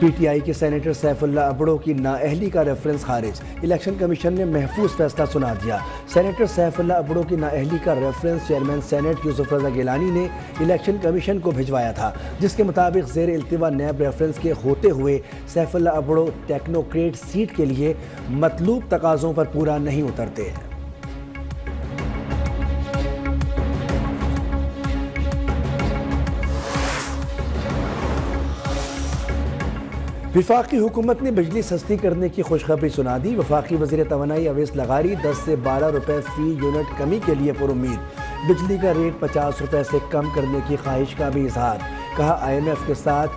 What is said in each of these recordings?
P T I کے senator Saif Ullah Abro کی نااہلی کا ریفرنس خارج، الیکشن کمیشن نے محفوظ فیصلہ سنا دیا۔ سینیٹر سیف اللہ ابڑو کی نااہلی کا ریفرنس چیئرمین سینیٹ یوسف رضا گیلانی نے الیکشن کمیشن کو بھجوایا تھا، جس کے مطابق زیر التوا نیب ریفرنس کے ہوتے ہوئے سیف اللہ ابڑو ٹیکنوکریٹ سیٹ کے لیے مطلوب تقاضوں پر پورا نہیں اترتے۔ وفاقی حکومت نے بجلی سستی کرنے کی خوشخبری سنا دی۔ وفاقی وزیر توانائی اویس لغاری 10 سے 12 روپے فی یونٹ کمی کے لیے پر امید، بجلی کا ریٹ 50 روپے سے کم کرنے کی خواہش کا بھی اظہار۔ کہا آئی ایم ایف کے ساتھ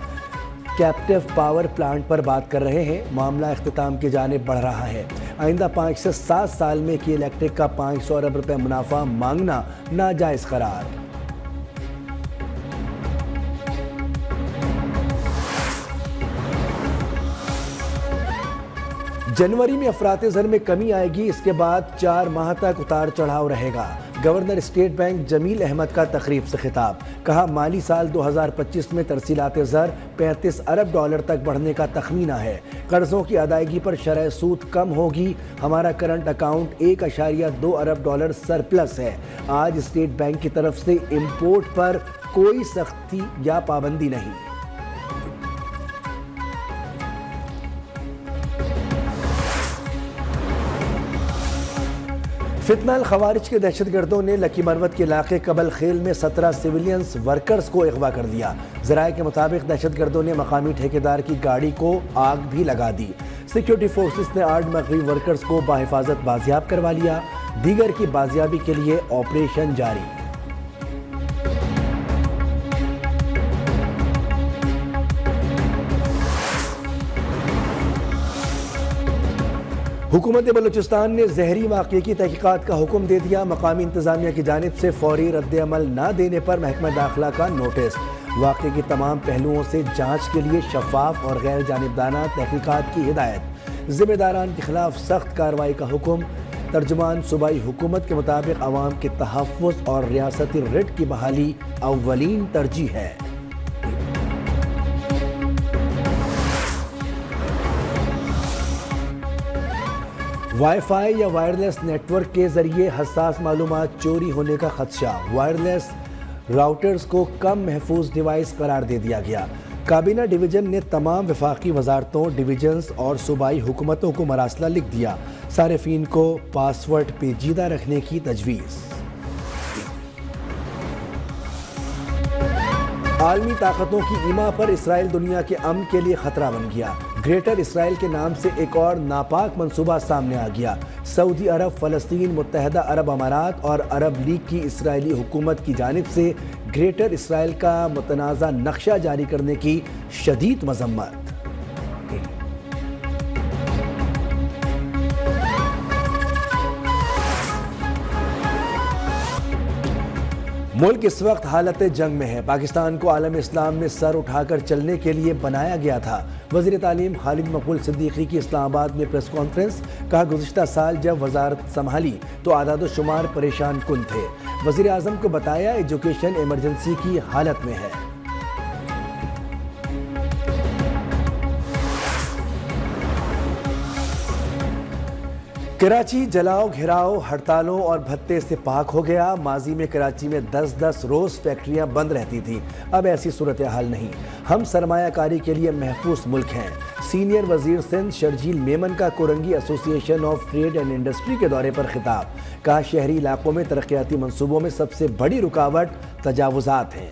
کیپٹیو پاور پلانٹ پر بات کر رہے ہیں، معاملہ اختتام کی جانب بڑھ رہا ہے۔ آئندہ 5 سے 7 سال میں کی الیکٹرک کا 500 ارب روپے منافع مانگنا ناجائز قرار۔ جنوری میں افراط زر میں کمی آئے گی، اس کے بعد 4 ماہ تک اتار چڑھاؤ رہے گا۔ گورنر اسٹیٹ بینک جمیل احمد کا تقریب سے خطاب، کہا مالی سال 2025 میں ترسیلات زر 35 ارب ڈالر تک بڑھنے کا تخمینہ ہے۔ قرضوں کی ادائیگی پر شرح سود کم ہوگی، ہمارا کرنٹ اکاؤنٹ 1.2 ارب ڈالر سرپلس ہے۔ آج اسٹیٹ بینک کی طرف سے امپورٹ پر کوئی سختی یا پابندی نہیں۔ فتنہ الخوارج کے دہشت گردوں نے لکی مروت کے علاقے قبل خیل میں 17 سیولینز ورکرز کو اغوا کر دیا۔ ذرائع کے مطابق دہشت گردوں نے مقامی ٹھیکیدار کی گاڑی کو آگ بھی لگا دی۔ سیکیورٹی فورسز نے 8 مغوی ورکرز کو بحفاظت بازیاب کروا لیا، دیگر کی بازیابی کے لیے آپریشن جاری۔ حکومت بلوچستان نے زہری واقعے کی تحقیقات کا حکم دے دیا، مقامی انتظامیہ کی جانب سے فوری رد عمل نہ دینے پر محکمہ داخلہ کا نوٹس۔ واقعے کی تمام پہلوؤں سے جانچ کے لیے شفاف اور غیر جانبدارانہ تحقیقات کی ہدایت، ذمہ داران کے خلاف سخت کارروائی کا حکم۔ ترجمان صوبائی حکومت کے مطابق عوام کے تحفظ اور ریاستی ریٹ کی بحالی اولین ترجیح ہے۔ وائی فائی یا وائرلیس نیٹ ورک کے ذریعے حساس معلومات چوری ہونے کا خدشہ، وائرلیس راؤٹرز کو کم محفوظ ڈیوائس قرار دے دیا گیا۔ کابینہ ڈویژن نے تمام وفاقی وزارتوں، ڈویژنز اور صوبائی حکومتوں کو مراسلہ لکھ دیا، صارفین کو پاس ورڈ پیچیدہ رکھنے کی تجویز۔ عالمی طاقتوں کی ایما پر اسرائیل دنیا کے امن کے لیے خطرہ بن گیا۔ گریٹر اسرائیل کے نام سے ایک اور ناپاک منصوبہ سامنے آ گیا۔ سعودی عرب، فلسطین، متحدہ عرب امارات اور عرب لیگ کی اسرائیلی حکومت کی جانب سے گریٹر اسرائیل کا متنازع نقشہ جاری کرنے کی شدید مذمت۔ ملک اس وقت حالت جنگ میں ہے۔ پاکستان کو عالم اسلام میں سر اٹھا کر چلنے کے لیے بنایا گیا تھا۔ وزیر تعلیم خالد مقبول صدیقی کی اسلام آباد میں پریس کانفرنس، کہا گزشتہ سال جب وزارت سنبھالی تو اعداد و شمار پریشان کن تھے۔ وزیر اعظم کو بتایا ایجوکیشن ایمرجنسی کی حالت میں ہے۔ کراچی جلاؤ، گھیراؤ، ہڑتالوں اور بھتے سے پاک ہو گیا۔ ماضی میں کراچی میں 10 روز فیکٹریاں بند رہتی تھیں، اب ایسی صورتحال نہیں۔ ہم سرمایہ کاری کے لیے محفوظ ملک ہیں۔ سینئر وزیر سندھ شرجیل میمن کا کورنگی ایسوسی ایشن آف ٹریڈ اینڈ انڈسٹری کے دورے پر خطاب، کہا شہری علاقوں میں ترقیاتی منصوبوں میں سب سے بڑی رکاوٹ تجاوزات ہیں۔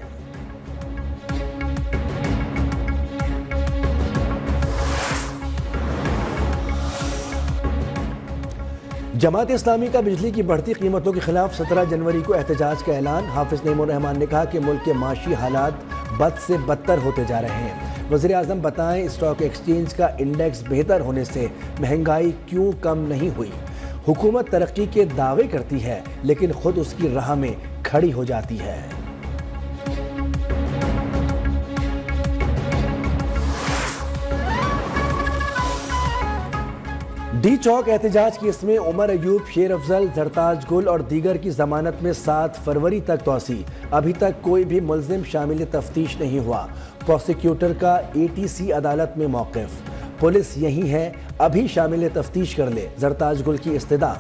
جماعت اسلامی کا بجلی کی بڑھتی قیمتوں کے خلاف 17 جنوری کو احتجاج کا اعلان۔ حافظ نعیم الرحمان نے کہا کہ ملک کے معاشی حالات بد سے بدتر ہوتے جا رہے ہیں۔ وزیر اعظم بتائیں اسٹاک ایکسچینج کا انڈیکس بہتر ہونے سے مہنگائی کیوں کم نہیں ہوئی؟ حکومت ترقی کے دعوے کرتی ہے لیکن خود اس کی راہ میں کھڑی ہو جاتی ہے۔ ڈی چوک احتجاج کیس میں عمر ایوب، شیر افضل، زرتاج گل اور دیگر کی ضمانت میں 7 فروری تک توسیع۔ ابھی تک کوئی بھی ملزم شامل تفتیش نہیں ہوا۔ پروسیکیوٹر کا ATC عدالت میں موقف، پولیس یہی ہے ابھی شامل تفتیش کر لے، زرتاج گل کی استدعا۔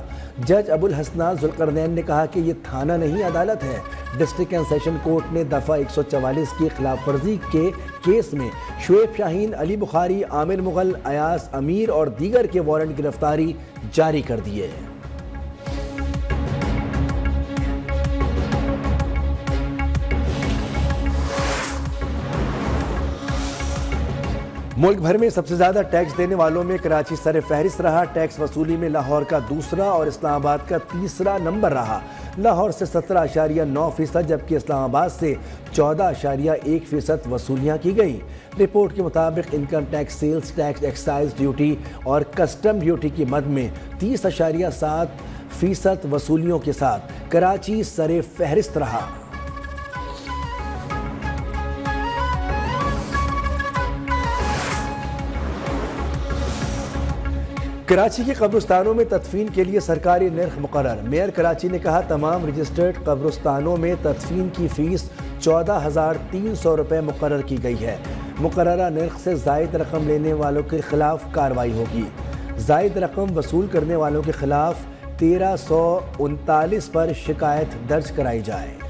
جج ابو الحسنات ذوالقرنین نے کہا کہ یہ تھانہ نہیں عدالت ہے۔ ڈسٹرکٹ اینڈ سیشن کورٹ نے دفعہ 144 کی خلاف ورزی کے کیس میں شعیب شاہین، علی بخاری، عامر مغل، ایاز امیر اور دیگر کے وارنٹ گرفتاری جاری کر دیے۔ ملک بھر میں سب سے زیادہ ٹیکس دینے والوں میں کراچی سر فہرست رہا۔ ٹیکس وصولی میں لاہور کا دوسرا اور اسلام آباد کا تیسرا نمبر رہا۔ لاہور سے 17.9%، جبکہ اسلام آباد سے 14.1% وصولیاں کی گئی۔ رپورٹ کے مطابق income tax, sales tax, excise duty اور کسٹم ڈیوٹی کی مد میں 30.7% وصولیوں کے ساتھ کراچی سر فہرست رہا۔ کراچی کے قبرستانوں میں تدفین کے لیے سرکاری نرخ مقرر۔ میئر کراچی نے کہا تمام رجسٹرڈ قبرستانوں میں تدفین کی فیس 14,300 روپے مقرر کی گئی ہے۔ مقررہ نرخ سے زائد رقم لینے والوں کے خلاف کارروائی ہوگی۔ زائد رقم وصول کرنے والوں کے خلاف 1339 پر شکایت درج کرائی جائے۔